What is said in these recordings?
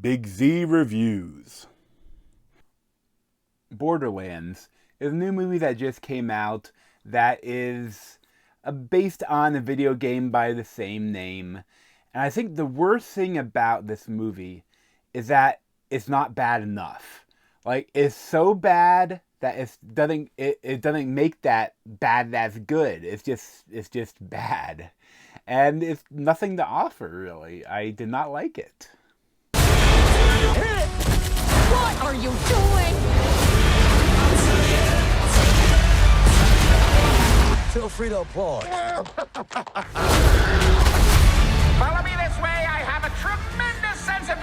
Big Z Reviews. Borderlands is a new movie that just came out that is based on a video game by the same name. And I think the worst thing about this movie is that it's not bad enough. Like, it's so bad that it doesn't make that bad that's good. It's just bad. And it's nothing to offer, really. I did not like it. What are you doing? Feel free to applaud. Follow me this way. I have a tremendous sense of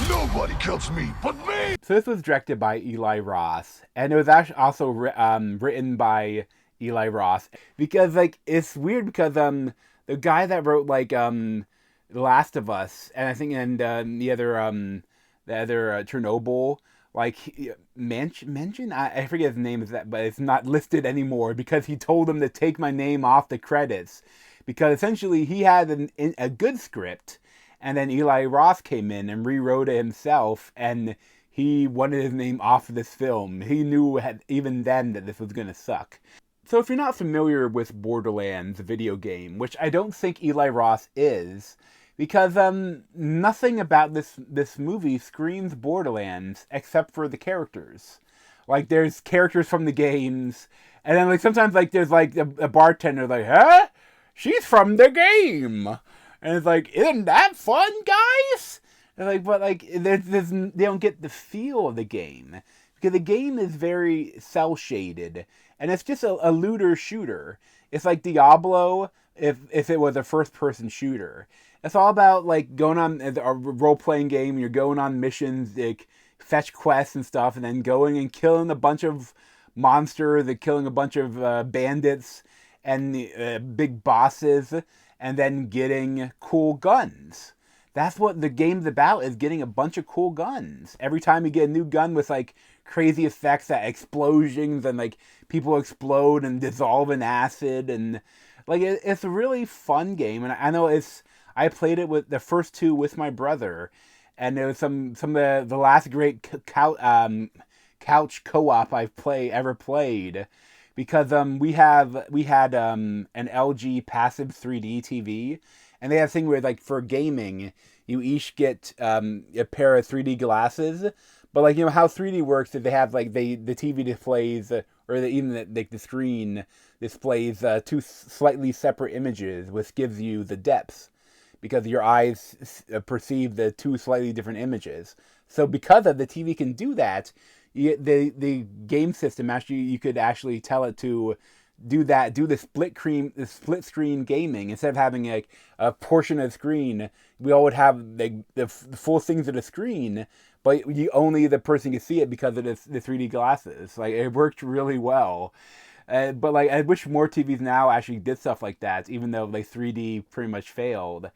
Nobody kills me but me! So this was directed by Eli Roth, and it was actually also written by Eli Roth. Because, like, it's weird because the guy that wrote, like, The Last of Us, and I think, and the other Chernobyl, like, mention, I forget his name, but it's not listed anymore because he told them to take my name off the credits. Because essentially he had a good script, and then Eli Roth came in and rewrote it himself, and he wanted his name off of this film. He knew even then that this was going to suck. So if you're not familiar with Borderlands, the video game, which I don't think Eli Roth is, because nothing about this movie screams Borderlands except for the characters. Like, there's characters from the games, and then, like, sometimes, like, there's, like, a bartender, like, huh? She's from the game! And it's like, isn't that fun, guys? And like, but, like, they don't get the feel of the game. Because the game is very cel-shaded, and it's just a looter shooter. It's like Diablo if it was a first-person shooter. It's all about, like, going on a role-playing game. You're going on missions, like, fetch quests and stuff, and then going and killing a bunch of monsters, and killing a bunch of bandits and big bosses, and then getting cool guns. That's what the game's about, is getting a bunch of cool guns. Every time you get a new gun with, like, crazy effects, that explosions, and, like, people explode and dissolve in acid, and, like, it's a really fun game. And I know I played it with the first two with my brother, and there was some of the last great couch co-op I've ever played, because we had an LG passive 3D TV, and they have a thing where, like, for gaming, you each get a pair of 3D glasses. But, like, you know how 3D works is they have, like, the TV displays, the screen displays two slightly separate images, which gives you the depth, because your eyes perceive the two slightly different images. So because of the TV can do that, the game system, actually, you could actually tell it to do the split screen gaming. Instead of having, like, a portion of the screen, we all would have, like, the full things of the screen, but only the person can see it because of the 3D glasses. Like, it worked really well. But, like, I wish more TVs now actually did stuff like that, even though, like, 3D pretty much failed.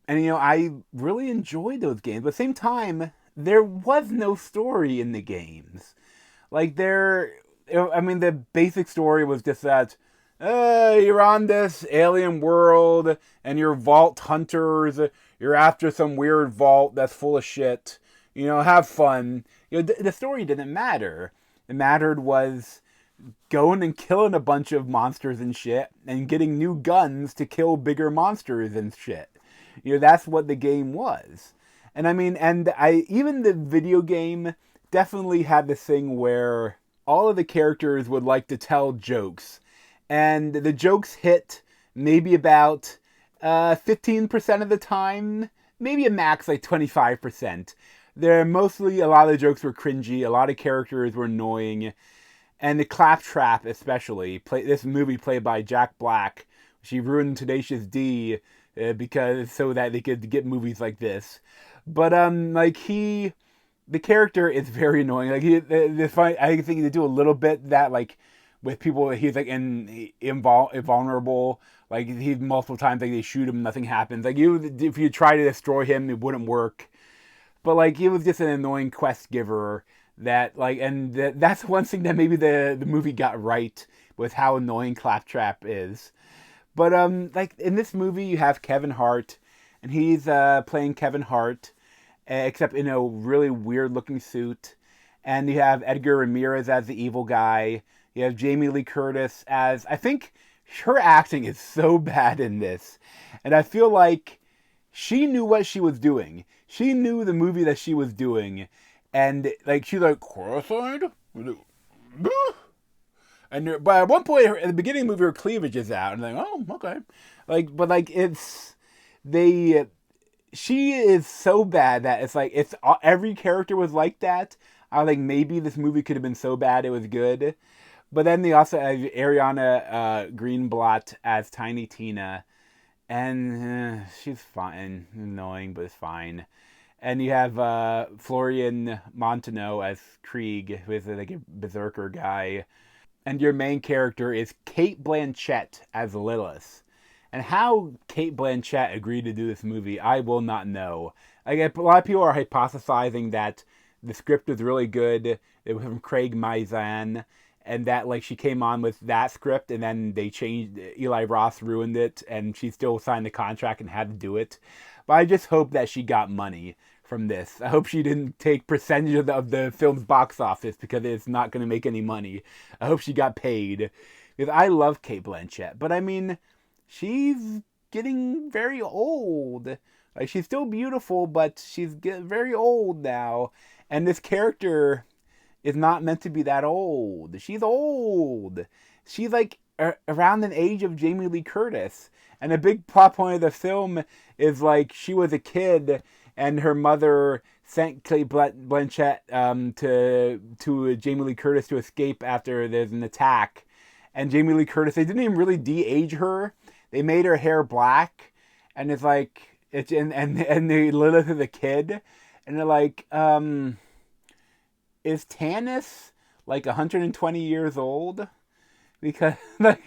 And, you know, I really enjoyed those games. But at the same time, there was no story in the games. Like, the basic story was just that, you're on this alien world, and you're vault hunters, you're after some weird vault that's full of shit, you know, have fun. You know, the story didn't matter. It mattered was going and killing a bunch of monsters and shit, and getting new guns to kill bigger monsters and shit. You know, that's what the game was. And I mean, even the video game definitely had this thing where all of the characters would like to tell jokes. And the jokes hit maybe about 15% of the time, maybe a max like 25%. A lot of the jokes were cringy, a lot of characters were annoying, and the claptrap especially, this movie played by Jack Black, she ruined Tenacious D so that they could get movies like this. But the character is very annoying. Like, I think they do a little bit that, like, with people, he's like invulnerable. Like, he multiple times, like, they shoot him, nothing happens. Like, if you try to destroy him, it wouldn't work. But, like, he was just an annoying quest giver that, like, and that's one thing that maybe the movie got right, with how annoying Claptrap is. But like in this movie, you have Kevin Hart, and he's playing Kevin Hart, except in a really weird looking suit. And you have Edgar Ramirez as the evil guy. You have Jamie Lee Curtis as, I think her acting is so bad in this, and I feel like she knew what she was doing. She knew the movie that she was doing, and like she's like cross-eyed. And but at one point at the beginning of the movie, her cleavage is out, and I'm like, oh, okay, like, but like it's they. She is so bad that it's like it's every character was like that. I was like, maybe this movie could have been so bad it was good. But then they also have Ariana Greenblatt as Tiny Tina, and she's fine, annoying, but it's fine. And you have Florian Montaño as Krieg, who is like a berserker guy. And your main character is Kate Blanchett as Lilith. And how Kate Blanchett agreed to do this movie, I will not know. Like, a lot of people are hypothesizing that the script was really good. It was from Craig Mazin, and that like she came on with that script, and then they changed. Eli Roth ruined it, and she still signed the contract and had to do it. But I just hope that she got money from this. I hope she didn't take percentage of the film's box office because it's not going to make any money. I hope she got paid, because I love Kate Blanchett, but I mean, she's getting very old. Like, she's still beautiful, but she's getting very old now. And this character is not meant to be that old. She's old. She's like around the age of Jamie Lee Curtis. And a big plot point of the film is like she was a kid and her mother sent Kate Blanchett to Jamie Lee Curtis to escape after there's an attack. And Jamie Lee Curtis, they didn't even really de-age her. They made her hair black, and it's like it's and the Lilith is a kid, and they're like, is Tanis like 120 years old? Because like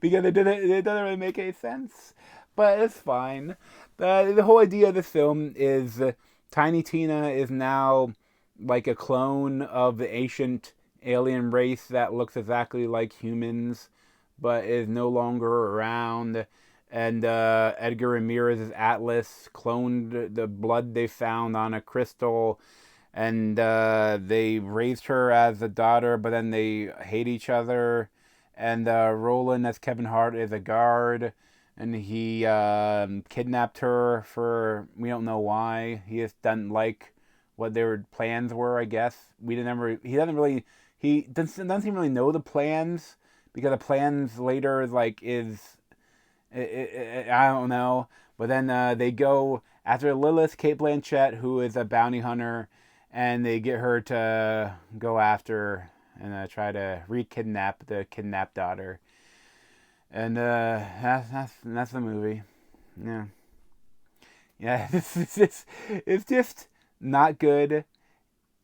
because it doesn't really make any sense, but it's fine. The whole idea of this film is Tiny Tina is now like a clone of the ancient alien race that looks exactly like humans, but is no longer around. And Edgar Ramirez's Atlas cloned the blood they found on a crystal, and they raised her as a daughter, but then they hate each other. And Roland as Kevin Hart is a guard, and he kidnapped her for, we don't know why. He just doesn't like what their plans were, I guess. He doesn't even really know the plans, because the plans later I don't know. But then they go after Lilith, Kate Blanchett, who is a bounty hunter, and they get her to go after and try to re-kidnap the kidnapped daughter. And that's the movie. Yeah. It's just not good.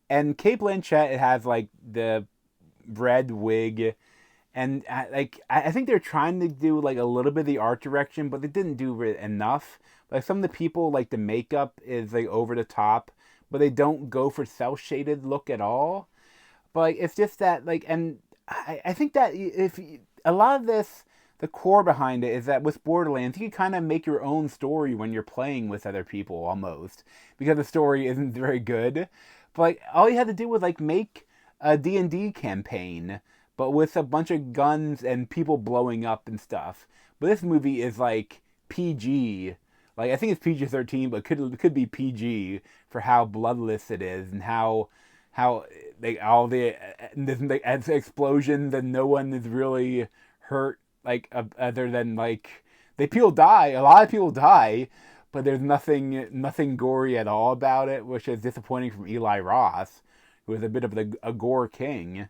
And Kate Blanchett, it has like the red wig, and I think they're trying to do like a little bit of the art direction, but they didn't do enough. Like, some of the people, like the makeup is like over the top, but they don't go for cel shaded look at all. But like, it's just that like, and I think that if a lot of this, the core behind it is that with Borderlands, you can kind of make your own story when you're playing with other people almost, because the story isn't very good. But like, all you had to do was like make a D&D campaign, but with a bunch of guns and people blowing up and stuff. But this movie is like PG. Like, I think it's PG-13, but it could be PG for how bloodless it is, and how like all the like explosions and no one is really hurt, like other than like a lot of people die, but there's nothing gory at all about it, which is disappointing from Eli Roth, who is a bit of a gore king.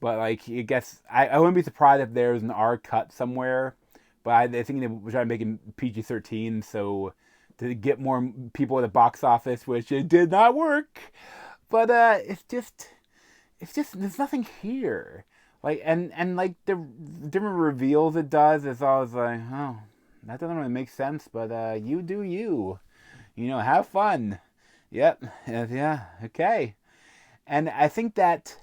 But like, I guess I wouldn't be surprised if there's an R cut somewhere, but I think they were trying to make it PG-13 so to get more people at the box office, which it did not work. But it's just there's nothing here. Like, and like the different reveals it does, it's always like, oh, that doesn't really make sense, but you do you. Have fun. Yep. Yeah. Okay. And I think that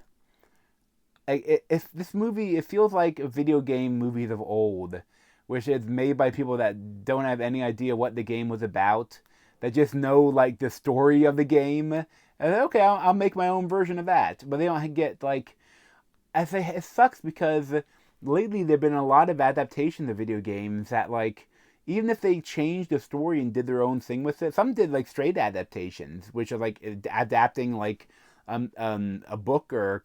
if this movie, it feels like video game movies of old, which is made by people that don't have any idea what the game was about, that just know like the story of the game. And okay, I'll make my own version of that. But they don't get like, I say it sucks because lately there've been a lot of adaptations of video games that like, even if they changed the story and did their own thing with it, some did like straight adaptations, which are like adapting like a book or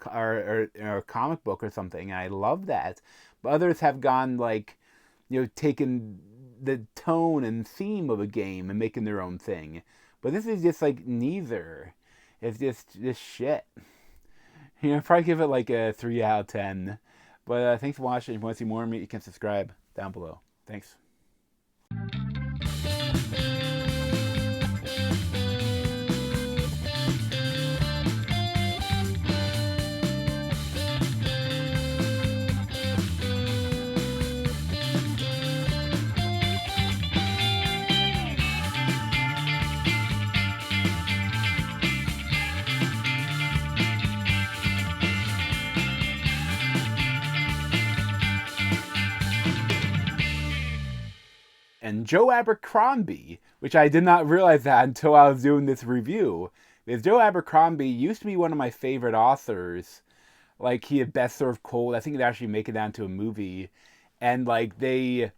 a comic book or something. And I love that. But others have gone like, taken the tone and theme of a game and making their own thing. But this is just like neither. It's just shit. I'd probably give it like a 3 out of 10. But thanks for watching. If you want to see more of me, you can subscribe down below. Thanks. And Joe Abercrombie, which I did not realize that until I was doing this review, because Joe Abercrombie used to be one of my favorite authors. Like, he had Best Served Cold. I think it actually make it down to a movie. And like he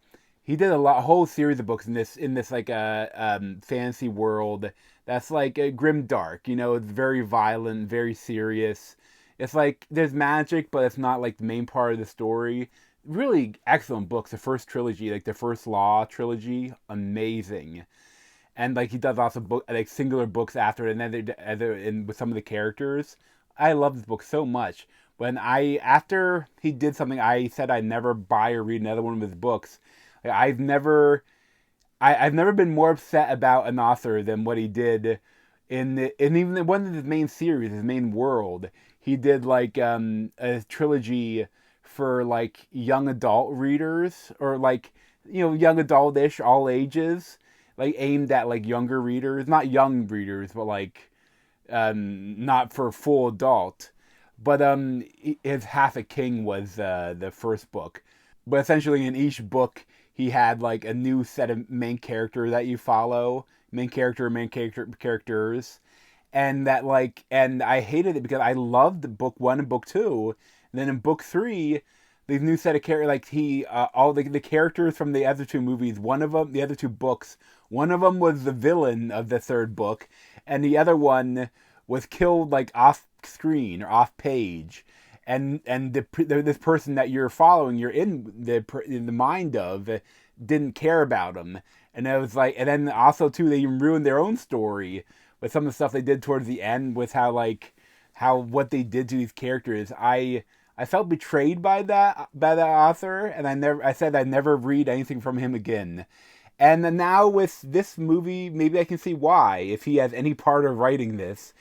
did a whole series of books in this like fantasy world that's like grim dark. It's very violent, very serious. It's like there's magic, but it's not like the main part of the story. Really excellent books. The first trilogy, like the first Law trilogy, amazing. And like he does lots of like singular books after it, and then with some of the characters. I love this book so much. After he did something, I said I'd never buy or read another one of his books. Like, I've never been more upset about an author than what he did in even one of his main series, his main world. He did like a trilogy for like young adult readers, or like young adult-ish, all ages, like aimed at like younger readers, not young readers, but like not for full adult. But his Half a King was the first book. But essentially in each book he had like a new set of main character that you follow, main characters, and that like, and I hated it because I loved book 1 and book 2. And then in book 3, these new set of characters, like all the characters from the other 2 movies, the other 2 books, one of them was the villain of the 3rd book, and the other one was killed like off screen or off page, and this person that you're following, you're in the mind of, didn't care about him, and it was like, and then also too, they even ruined their own story with some of the stuff they did towards the end, with how what they did to these characters. I felt betrayed by that author, and I said I'd never read anything from him again. And then now with this movie, maybe I can see why, if he has any part of writing this,